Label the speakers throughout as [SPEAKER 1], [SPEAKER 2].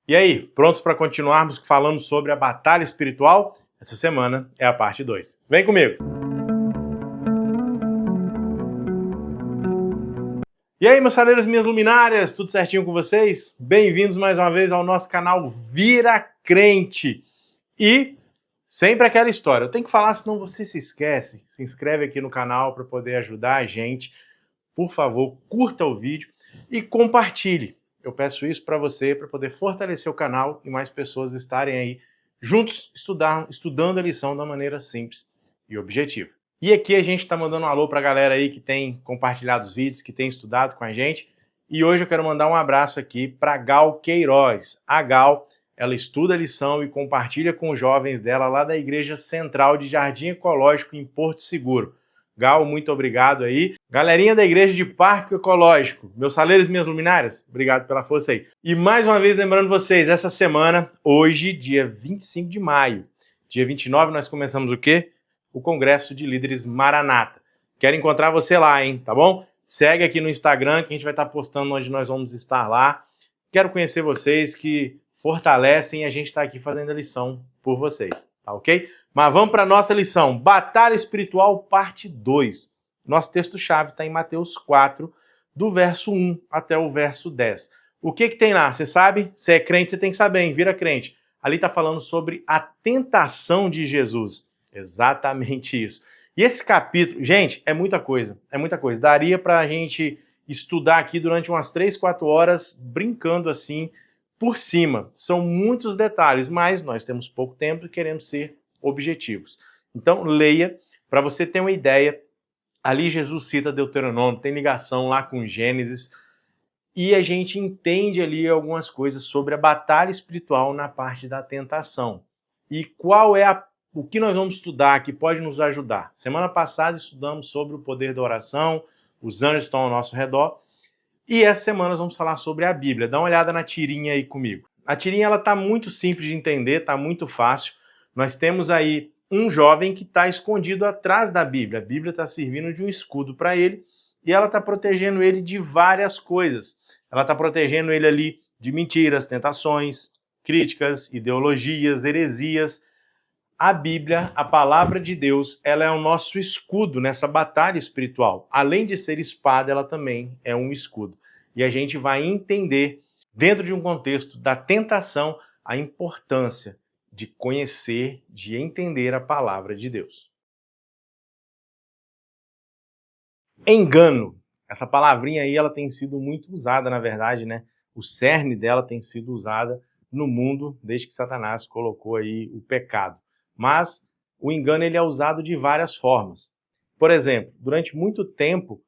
[SPEAKER 1] E aí, prontos para continuarmos falando sobre a batalha espiritual? Essa semana é a parte 2. Vem comigo! E aí, meus saleiros e minhas luminárias, tudo certinho com vocês? Bem-vindos mais uma vez ao nosso canal Vira Crente. E sempre aquela história, eu tenho que falar, senão você se esquece. Se inscreve aqui no canal para poder ajudar a gente. Por favor, curta o vídeo e compartilhe. Eu peço isso para você, para poder fortalecer o canal e mais pessoas estarem aí juntos estudando a lição da maneira simples e objetiva. E aqui a gente está mandando um alô para a galera aí que tem compartilhado os vídeos, que tem estudado com a gente. E hoje eu quero mandar um abraço aqui para Gal Queiroz. A Gal, ela estuda a lição e compartilha com os jovens dela lá da Igreja Central de Jardim Ecológico em Porto Seguro. Gal, muito obrigado aí. Galerinha da Igreja de Parque Ecológico, meus saleiros e minhas luminárias, obrigado pela força aí. E mais uma vez lembrando vocês, essa semana, hoje, dia 25 de maio, dia 29, nós começamos o quê? O Congresso de Líderes Maranata. Quero encontrar você lá, hein, tá bom? Segue aqui no Instagram que a gente vai estar postando onde nós vamos estar lá. Quero conhecer vocês que fortalecem e a gente está aqui fazendo a lição por vocês, tá ok? Mas vamos para a nossa lição, Batalha Espiritual, parte 2. Nosso texto-chave está em Mateus 4, do verso 1 até o verso 10. O que tem lá? Você sabe? Você é crente, você tem que saber, hein? Vira crente. Ali está falando sobre a tentação de Jesus. Exatamente isso. E esse capítulo, gente, é muita coisa, é muita coisa. Daria para a gente estudar aqui durante umas 3, 4 horas, brincando assim, por cima. São muitos detalhes, mas nós temos pouco tempo e queremos ser objetivos. Então, leia, para você ter uma ideia. Ali Jesus cita Deuteronômio, tem ligação lá com Gênesis, e a gente entende ali algumas coisas sobre a batalha espiritual na parte da tentação. E qual é o que nós vamos estudar que pode nos ajudar? Semana passada estudamos sobre o poder da oração, os anjos estão ao nosso redor, e essa semana nós vamos falar sobre a Bíblia. Dá uma olhada na tirinha aí comigo. A tirinha ela está muito simples de entender, está muito fácil. Nós temos aí um jovem que está escondido atrás da Bíblia. A Bíblia está servindo de um escudo para ele e ela está protegendo ele de várias coisas. Ela está protegendo ele ali de mentiras, tentações, críticas, ideologias, heresias. A Bíblia, a palavra de Deus, ela é o nosso escudo nessa batalha espiritual. Além de ser espada, ela também é um escudo. E a gente vai entender, dentro de um contexto da tentação, a importância de conhecer, de entender a palavra de Deus. Engano. Essa palavrinha aí, ela tem sido muito usada, na verdade, né? O cerne dela tem sido usada no mundo desde que Satanás colocou aí o pecado. Mas o engano ele é usado de várias formas. Por exemplo, durante muito tempo,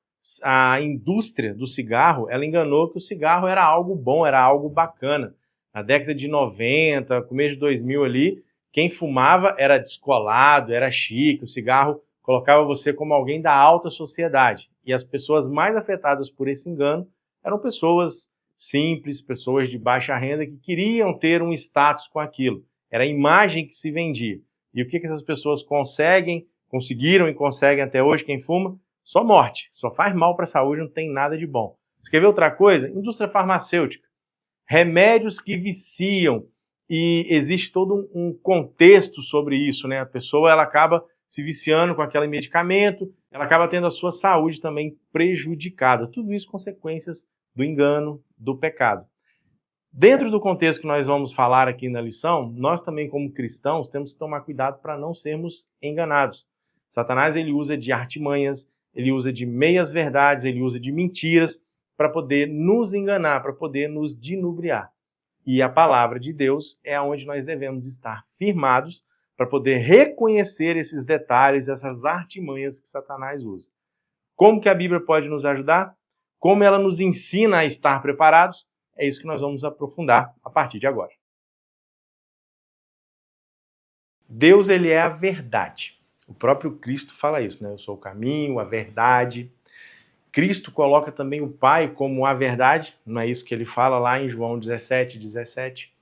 [SPEAKER 1] a indústria do cigarro, ela enganou que o cigarro era algo bom, era algo bacana. Na década de 90, começo de 2000 ali, quem fumava era descolado, era chique, o cigarro colocava você como alguém da alta sociedade. E as pessoas mais afetadas por esse engano eram pessoas simples, pessoas de baixa renda que queriam ter um status com aquilo. Era a imagem que se vendia. E o que essas pessoas conseguiram e conseguem até hoje, quem fuma? Só morte. Só faz mal para a saúde, não tem nada de bom. Você quer ver outra coisa? Indústria farmacêutica. Remédios que viciam. E existe todo um contexto sobre isso, né? A pessoa ela acaba se viciando com aquele medicamento, ela acaba tendo a sua saúde também prejudicada. Tudo isso consequências do engano, do pecado. Dentro do contexto que nós vamos falar aqui na lição, nós também como cristãos temos que tomar cuidado para não sermos enganados. Satanás ele usa de artimanhas, ele usa de meias-verdades, ele usa de mentiras para poder nos enganar, para poder nos dilubriar. E a palavra de Deus é onde nós devemos estar firmados para poder reconhecer esses detalhes, essas artimanhas que Satanás usa. Como que a Bíblia pode nos ajudar? Como ela nos ensina a estar preparados? É isso que nós vamos aprofundar a partir de agora. Deus, ele é a verdade. O próprio Cristo fala isso, né? Eu sou o caminho, a verdade. Cristo coloca também o Pai como a verdade, não é isso que ele fala lá em João 17:17.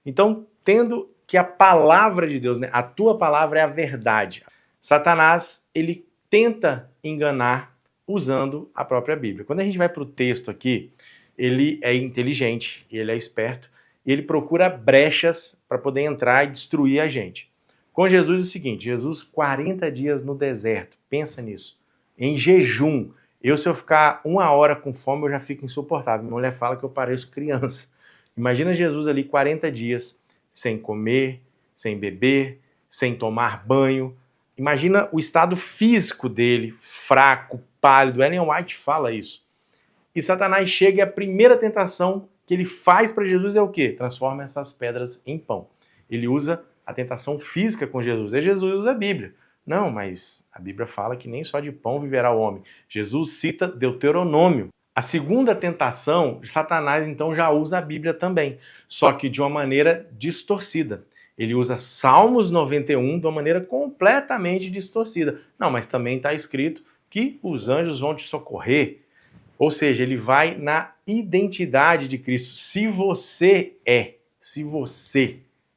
[SPEAKER 1] Então, tendo que a palavra de Deus, né? A tua palavra é a verdade. Satanás, ele tenta enganar usando a própria Bíblia. Quando a gente vai para o texto aqui, ele é inteligente, ele é esperto, e ele procura brechas para poder entrar e destruir a gente. Com Jesus é o seguinte, Jesus 40 dias no deserto, pensa nisso, em jejum. Se eu ficar 1 hora com fome, eu já fico insuportável. Minha mulher fala que eu pareço criança. Imagina Jesus ali 40 dias sem comer, sem beber, sem tomar banho. Imagina o estado físico dele, fraco, pálido. Ellen White fala isso. E Satanás chega e a primeira tentação que ele faz para Jesus é o quê? Transforma essas pedras em pão. Ele usa a tentação física com Jesus. E Jesus usa a Bíblia. Não, mas a Bíblia fala que nem só de pão viverá o homem. Jesus cita Deuteronômio. A segunda tentação, Satanás então já usa a Bíblia também, só que de uma maneira distorcida. Ele usa Salmos 91 de uma maneira completamente distorcida. Não, mas também está escrito que os anjos vão te socorrer. Ou seja, ele vai na identidade de Cristo. Se você,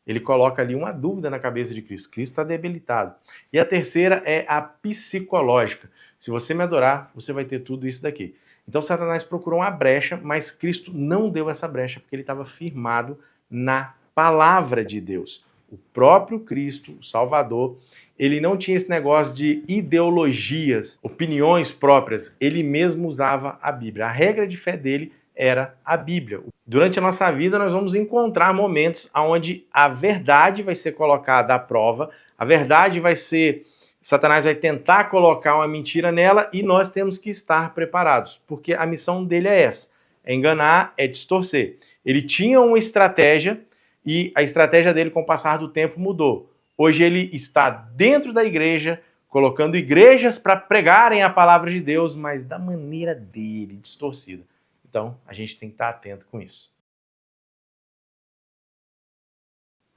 [SPEAKER 1] ele coloca ali uma dúvida na cabeça de Cristo. Cristo está debilitado. E a terceira é a psicológica. Se você me adorar, você vai ter tudo isso daqui. Então Satanás procurou uma brecha, mas Cristo não deu essa brecha, porque ele estava firmado na palavra de Deus. O próprio Cristo, o Salvador, ele não tinha esse negócio de ideologias, opiniões próprias. Ele mesmo usava a Bíblia. A regra de fé dele era a Bíblia. Durante a nossa vida, nós vamos encontrar momentos onde a verdade vai ser colocada à prova, a verdade vai ser... Satanás vai tentar colocar uma mentira nela e nós temos que estar preparados, porque a missão dele é essa, é enganar, é distorcer. Ele tinha uma estratégia e a estratégia dele com o passar do tempo mudou. Hoje ele está dentro da igreja, colocando igrejas para pregarem a palavra de Deus, mas da maneira dele, distorcida. Então, a gente tem que estar atento com isso.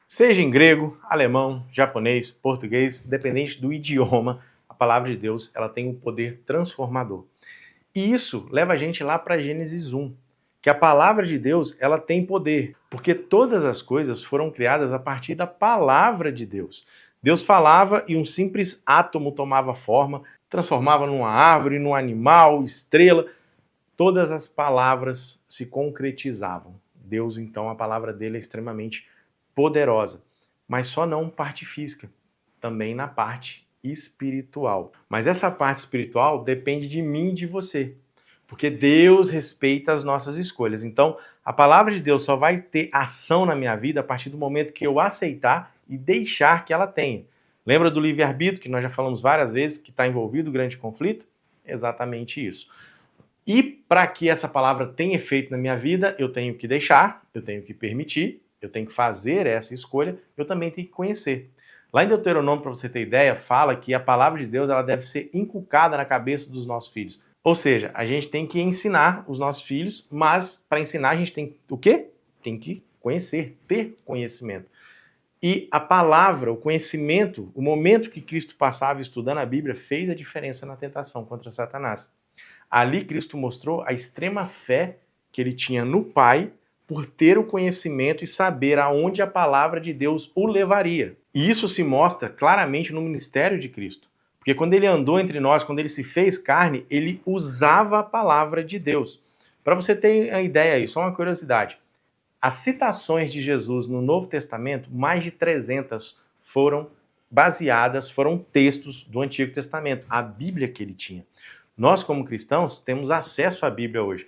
[SPEAKER 1] Seja em grego, alemão, japonês, português, independente do idioma, a palavra de Deus ela tem um poder transformador. E isso leva a gente lá para Gênesis 1, que a palavra de Deus ela tem poder, porque todas as coisas foram criadas a partir da palavra de Deus. Deus falava e um simples átomo tomava forma, transformava numa árvore, num animal, estrela. Todas as palavras se concretizavam. Deus, então, a palavra dele é extremamente poderosa, mas só não parte física, também na parte espiritual. Mas essa parte espiritual depende de mim e de você, porque Deus respeita as nossas escolhas. Então, a palavra de Deus só vai ter ação na minha vida a partir do momento que eu aceitar e deixar que ela tenha. Lembra do livre-arbítrio, que nós já falamos várias vezes, que está envolvido o grande conflito? Exatamente isso. E para que essa palavra tenha efeito na minha vida, eu tenho que deixar, eu tenho que permitir, eu tenho que fazer essa escolha, eu também tenho que conhecer. Lá em Deuteronômio, para você ter ideia, fala que a palavra de Deus ela deve ser inculcada na cabeça dos nossos filhos. Ou seja, a gente tem que ensinar os nossos filhos, mas para ensinar a gente tem o quê? Tem que conhecer, ter conhecimento. E a palavra, o conhecimento, o momento que Cristo passava estudando a Bíblia fez a diferença na tentação contra Satanás. Ali Cristo mostrou a extrema fé que ele tinha no Pai por ter o conhecimento e saber aonde a palavra de Deus o levaria. E isso se mostra claramente no ministério de Cristo. Porque quando ele andou entre nós, quando ele se fez carne, ele usava a palavra de Deus. Para você ter uma ideia aí, só uma curiosidade. As citações de Jesus no Novo Testamento, mais de 300 foram baseadas, foram textos do Antigo Testamento, a Bíblia que ele tinha. Nós, como cristãos, temos acesso à Bíblia hoje,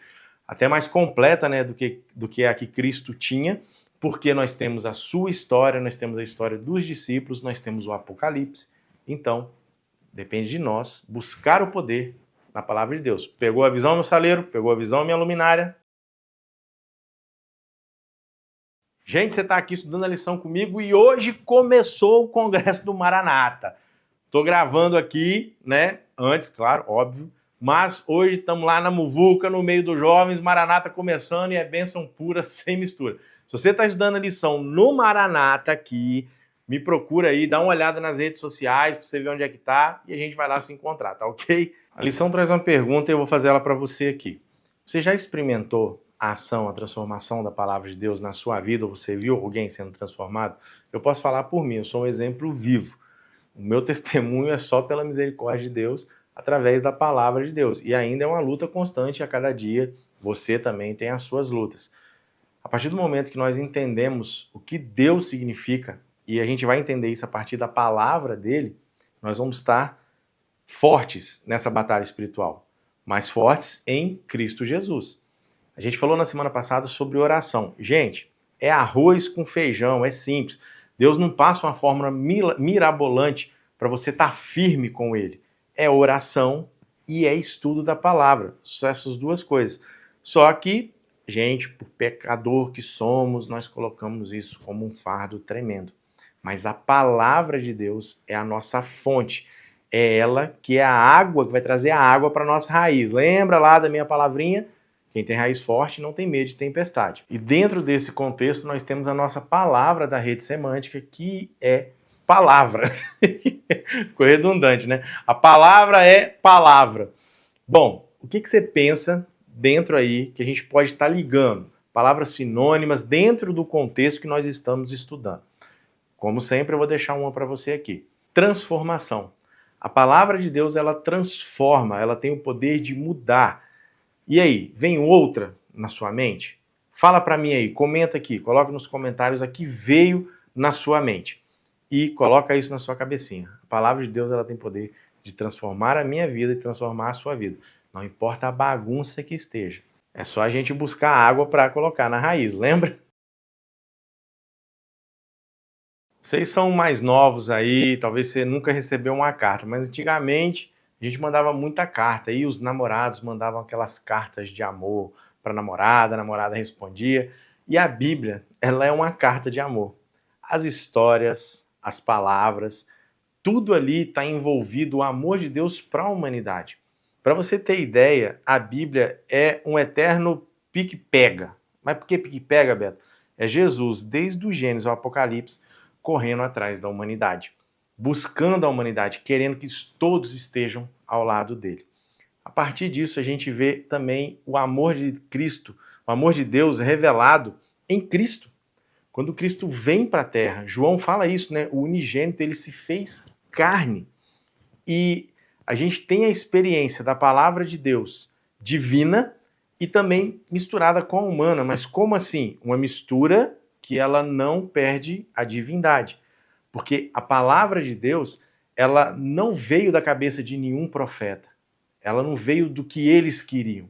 [SPEAKER 1] até mais completa, né, do que a que Cristo tinha, porque nós temos a sua história, nós temos a história dos discípulos, nós temos o Apocalipse. Então, depende de nós buscar o poder na palavra de Deus. Pegou a visão, meu saleiro? Pegou a visão, minha luminária? Gente, você está aqui estudando a lição comigo e hoje começou o Congresso do Maranata. Estou gravando aqui, né, antes, claro, óbvio, mas hoje estamos lá na Muvuca, no meio dos jovens, Maranata começando e é bênção pura, sem mistura. Se você está estudando a lição no Maranata aqui, me procura aí, dá uma olhada nas redes sociais para você ver onde é que tá e a gente vai lá se encontrar, tá ok? A lição traz uma pergunta e eu vou fazer ela para você aqui. Você já experimentou a ação, a transformação da palavra de Deus na sua vida? Ou você viu alguém sendo transformado? Eu posso falar por mim, eu sou um exemplo vivo. O meu testemunho é só pela misericórdia de Deus, através da palavra de Deus. E ainda é uma luta constante a cada dia. Você também tem as suas lutas. A partir do momento que nós entendemos o que Deus significa, e a gente vai entender isso a partir da palavra dele, nós vamos estar fortes nessa batalha espiritual, mais fortes em Cristo Jesus. A gente falou na semana passada sobre oração. Gente, é arroz com feijão, é simples. Deus não passa uma fórmula mirabolante para você estar firme com ele. É oração e é estudo da palavra. Só essas duas coisas. Só que, gente, por pecador que somos, nós colocamos isso como um fardo tremendo. Mas a palavra de Deus é a nossa fonte. É ela que é a água, que vai trazer a água para a nossa raiz. Lembra lá da minha palavrinha? Quem tem raiz forte não tem medo de tempestade. E dentro desse contexto nós temos a nossa palavra da rede semântica, que é palavra. Ficou redundante, né? A palavra é palavra. Bom, o que você pensa dentro aí que a gente pode estar ligando? Palavras sinônimas dentro do contexto que nós estamos estudando. Como sempre, eu vou deixar uma para você aqui. Transformação. A palavra de Deus, ela transforma, ela tem o poder de mudar. E aí, vem outra na sua mente? Fala para mim aí, comenta aqui, coloca nos comentários aqui, veio na sua mente. E coloca isso na sua cabecinha. A palavra de Deus, ela tem poder de transformar a minha vida e transformar a sua vida. Não importa a bagunça que esteja. É só a gente buscar água para colocar na raiz, lembra? Vocês são mais novos aí, talvez você nunca recebeu uma carta, mas antigamente a gente mandava muita carta e os namorados mandavam aquelas cartas de amor para a namorada respondia. E a Bíblia, ela é uma carta de amor. As histórias, as palavras, tudo ali está envolvido o amor de Deus para a humanidade. Para você ter ideia, a Bíblia é um eterno pique-pega. Mas por que pique-pega, Beto? É Jesus, desde o Gênesis ao Apocalipse, correndo atrás da humanidade, buscando a humanidade, querendo que todos estejam ao lado dele. A partir disso, a gente vê também o amor de Cristo, o amor de Deus revelado em Cristo. Quando Cristo vem para a Terra, João fala isso, né? O unigênito, ele se fez carne. E a gente tem a experiência da palavra de Deus divina e também misturada com a humana. Mas como assim? Uma mistura que ela não perde a divindade. Porque a palavra de Deus, ela não veio da cabeça de nenhum profeta. Ela não veio do que eles queriam.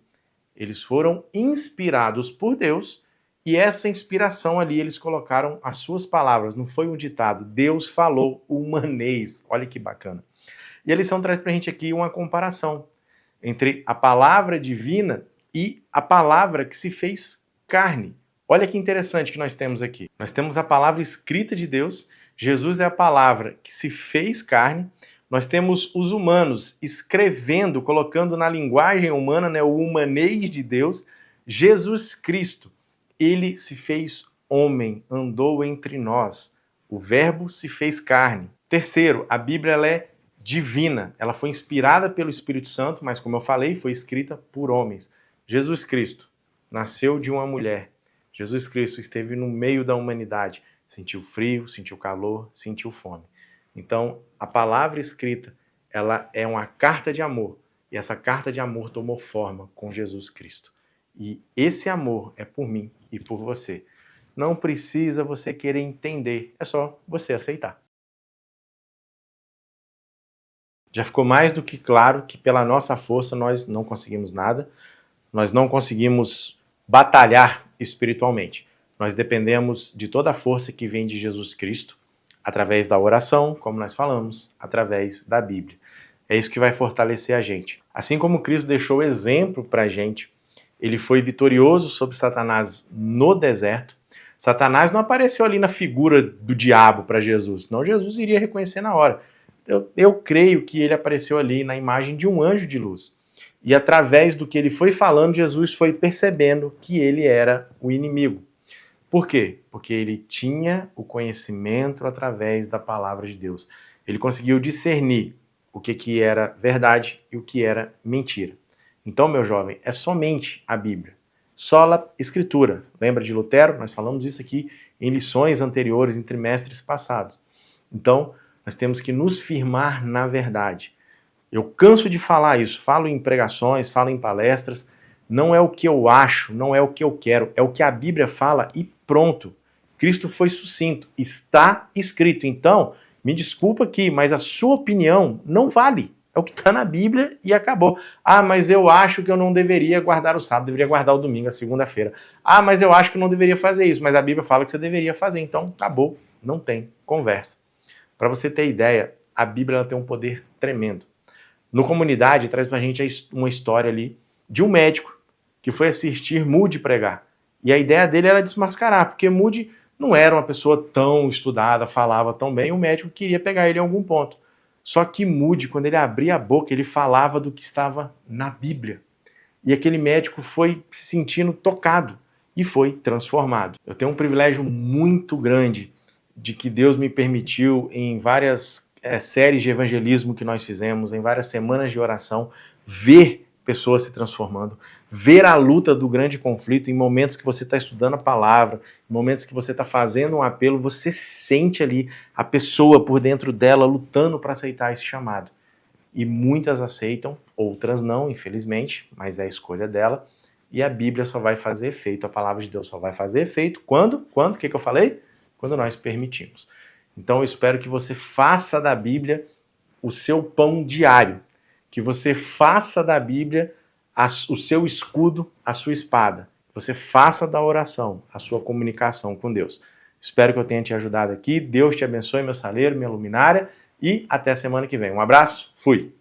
[SPEAKER 1] Eles foram inspirados por Deus e essa inspiração ali eles colocaram as suas palavras. Não foi um ditado. Deus falou humanês. Olha que bacana. E a lição traz pra gente aqui uma comparação entre a palavra divina e a palavra que se fez carne. Olha que interessante que nós temos aqui. Nós temos a palavra escrita de Deus, Jesus é a palavra que se fez carne, nós temos os humanos escrevendo, colocando na linguagem humana, né, o humanês de Deus, Jesus Cristo. Ele se fez homem, andou entre nós. O verbo se fez carne. Terceiro, a Bíblia ela é divina. Ela foi inspirada pelo Espírito Santo, mas como eu falei, foi escrita por homens. Jesus Cristo nasceu de uma mulher. Jesus Cristo esteve no meio da humanidade, sentiu frio, sentiu calor, sentiu fome. Então, a palavra escrita, ela é uma carta de amor, e essa carta de amor tomou forma com Jesus Cristo. E esse amor é por mim e por você. Não precisa você querer entender, é só você aceitar. Já ficou mais do que claro que pela nossa força nós não conseguimos nada, nós não conseguimos batalhar espiritualmente. Nós dependemos de toda a força que vem de Jesus Cristo, através da oração, como nós falamos, através da Bíblia. É isso que vai fortalecer a gente. Assim como Cristo deixou exemplo para a gente, ele foi vitorioso sobre Satanás no deserto. Satanás não apareceu ali na figura do diabo para Jesus, senão Jesus iria reconhecer na hora. Eu creio que ele apareceu ali na imagem de um anjo de luz. E através do que ele foi falando, Jesus foi percebendo que ele era o inimigo. Por quê? Porque ele tinha o conhecimento através da palavra de Deus. Ele conseguiu discernir o que era verdade e o que era mentira. Então, meu jovem, é somente a Bíblia. Sola Escritura. Lembra de Lutero? Nós falamos isso aqui em lições anteriores, em trimestres passados. Então, nós temos que nos firmar na verdade. Eu canso de falar isso, falo em pregações, falo em palestras, Não é o que eu acho, não é o que eu quero, é o que a Bíblia fala e pronto. Cristo foi sucinto, está escrito. Então, me desculpa aqui, mas a sua opinião não vale. É o que está na Bíblia e acabou. Ah, mas eu acho que eu não deveria guardar o sábado, deveria guardar o domingo, a segunda-feira. Ah, mas eu acho que eu não deveria fazer isso, mas a Bíblia fala que você deveria fazer. Então, acabou. Não tem conversa. Para você ter ideia, a Bíblia ela tem um poder tremendo. No Comunidade, traz pra gente uma história ali de um médico que foi assistir Moody pregar. E a ideia dele era desmascarar, porque Moody não era uma pessoa tão estudada, falava tão bem, o médico queria pegar ele em algum ponto. Só que Moody, quando ele abria a boca, ele falava do que estava na Bíblia. E aquele médico foi se sentindo tocado e foi transformado. Eu tenho um privilégio muito grande de que Deus me permitiu, em várias séries de evangelismo que nós fizemos, em várias semanas de oração, ver pessoas se transformando, ver a luta do grande conflito em momentos que você está estudando a palavra, em momentos que você está fazendo um apelo, você sente ali a pessoa por dentro dela lutando para aceitar esse chamado. E muitas aceitam, outras não, infelizmente, mas é a escolha dela. E a Bíblia só vai fazer efeito, a palavra de Deus só vai fazer efeito quando? O que eu falei? Quando nós permitimos. Então eu espero que você faça da Bíblia o seu pão diário, que você faça da Bíblia o seu escudo, a sua espada, que você faça da oração a sua comunicação com Deus. Espero que eu tenha te ajudado aqui. Deus te abençoe, meu saleiro, minha luminária, e até a semana que vem. Um abraço, fui!